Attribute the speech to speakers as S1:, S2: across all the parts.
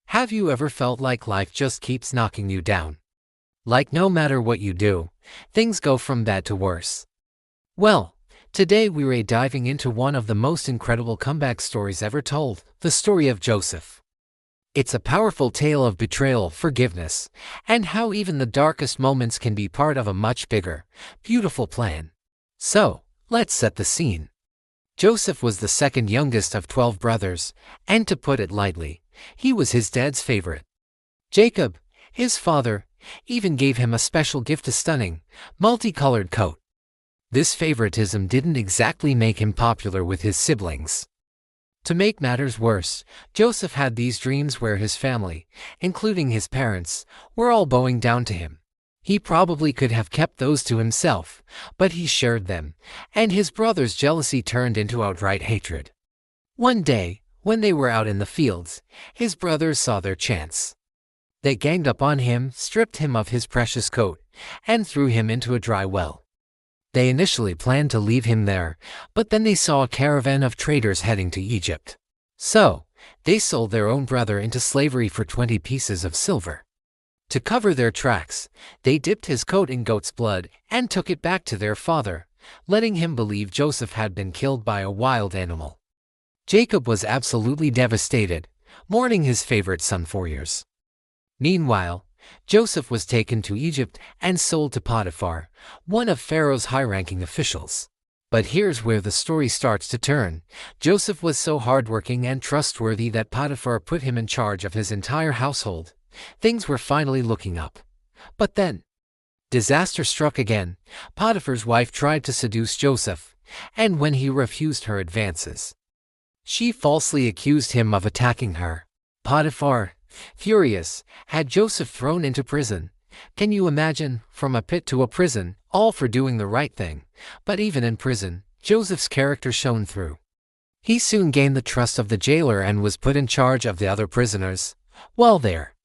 S1: Have you ever felt like life just keeps knocking you down? Like no matter what you do, things go from bad to worse. Well, today we're diving into one of the most incredible comeback stories ever told, the story of Joseph. It's a powerful tale of betrayal, forgiveness, and how even the darkest moments can be part of a much bigger, beautiful plan. So, let's set the scene. Joseph was the second youngest of 12 brothers, and to put it lightly, he was his dad's favorite. Jacob, his father, even gave him a special gift, a stunning, multicolored coat. This favoritism didn't exactly make him popular with his siblings. To make matters worse, Joseph had these dreams where his family, including his parents, were all bowing down to him. He probably could have kept those to himself, but he shared them, and his brother's jealousy turned into outright hatred. One day, when they were out in the fields, his brothers saw their chance. They ganged up on him, stripped him of his precious coat, and threw him into a dry well. They initially planned to leave him there, but then they saw a caravan of traders heading to Egypt. So, they sold their own brother into slavery for 20 pieces of silver. To cover their tracks, they dipped his coat in goat's blood and took it back to their father, letting him believe Joseph had been killed by a wild animal. Jacob was absolutely devastated, mourning his favorite son for years. Meanwhile, Joseph was taken to Egypt and sold to Potiphar, one of Pharaoh's high-ranking officials. But here's where the story starts to turn. Joseph was so hardworking and trustworthy that Potiphar put him in charge of his entire household. Things were finally looking up. But then, disaster struck again. Potiphar's wife tried to seduce Joseph, and when he refused her advances, she falsely accused him of attacking her. Potiphar, furious, had Joseph thrown into prison. Can you imagine? From a pit to a prison, all for doing the right thing. But even in prison, Joseph's character shone through. He soon gained the trust of the jailer and was put in charge of the other prisoners. While there,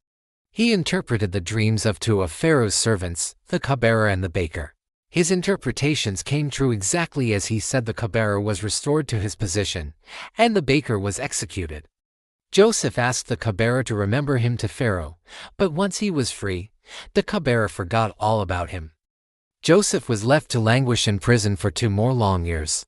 S1: he interpreted the dreams of two of Pharaoh's servants, the cupbearer and the baker. His interpretations came true exactly as he said. The cupbearer was restored to his position, and the baker was executed. Joseph asked the cupbearer to remember him to Pharaoh, but once he was free, the cupbearer forgot all about him. Joseph was left to languish in prison for 2 more long years.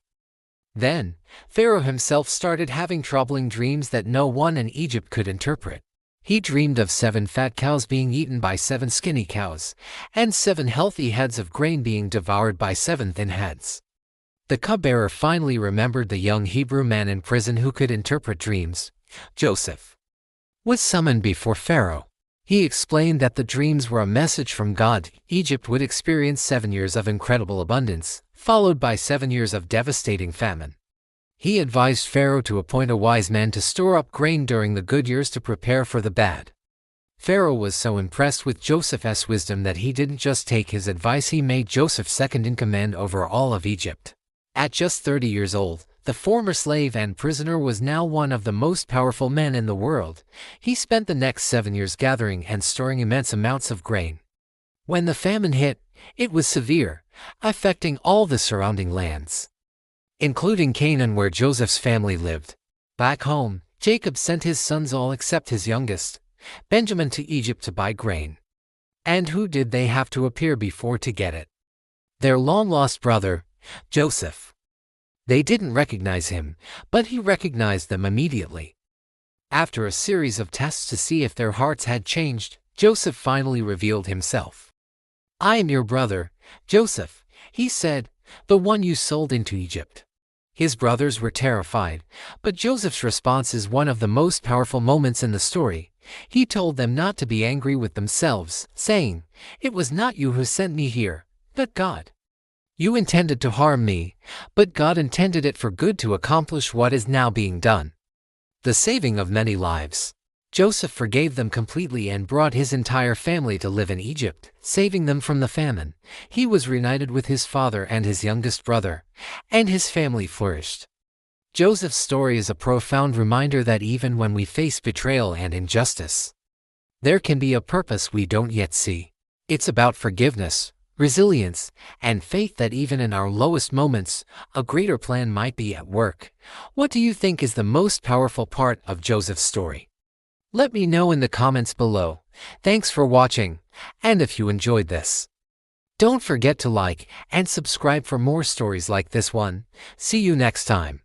S1: Then, Pharaoh himself started having troubling dreams that no one in Egypt could interpret. He dreamed of 7 fat cows being eaten by 7 skinny cows, and 7 healthy heads of grain being devoured by 7 thin heads. The cupbearer finally remembered the young Hebrew man in prison who could interpret dreams. Joseph was summoned before Pharaoh. He explained that the dreams were a message from God. Egypt would experience 7 years of incredible abundance, followed by 7 years of devastating famine. He advised Pharaoh to appoint a wise man to store up grain during the good years to prepare for the bad. Pharaoh was so impressed with Joseph's wisdom that he didn't just take his advice, he made Joseph second in command over all of Egypt. At just 30 years old, the former slave and prisoner was now one of the most powerful men in the world. He spent the next 7 years gathering and storing immense amounts of grain. When the famine hit, it was severe, affecting all the surrounding lands, including Canaan where Joseph's family lived. Back home, Jacob sent his sons, all except his youngest, Benjamin, to Egypt to buy grain. And who did they have to appear before to get it? Their long-lost brother, Joseph. They didn't recognize him, but he recognized them immediately. After a series of tests to see if their hearts had changed, Joseph finally revealed himself. "I am your brother, Joseph," he said, "the one you sold into Egypt." His brothers were terrified, but Joseph's response is one of the most powerful moments in the story. He told them not to be angry with themselves, saying, "It was not you who sent me here, but God. You intended to harm me, but God intended it for good to accomplish what is now being done, the saving of many lives." Joseph forgave them completely and brought his entire family to live in Egypt, saving them from the famine. He was reunited with his father and his youngest brother, and his family flourished. Joseph's story is a profound reminder that even when we face betrayal and injustice, there can be a purpose we don't yet see. It's about forgiveness, resilience, and faith that even in our lowest moments, a greater plan might be at work. What do you think is the most powerful part of Joseph's story? Let me know in the comments below. Thanks for watching, and if you enjoyed this, don't forget to like and subscribe for more stories like this one. See you next time.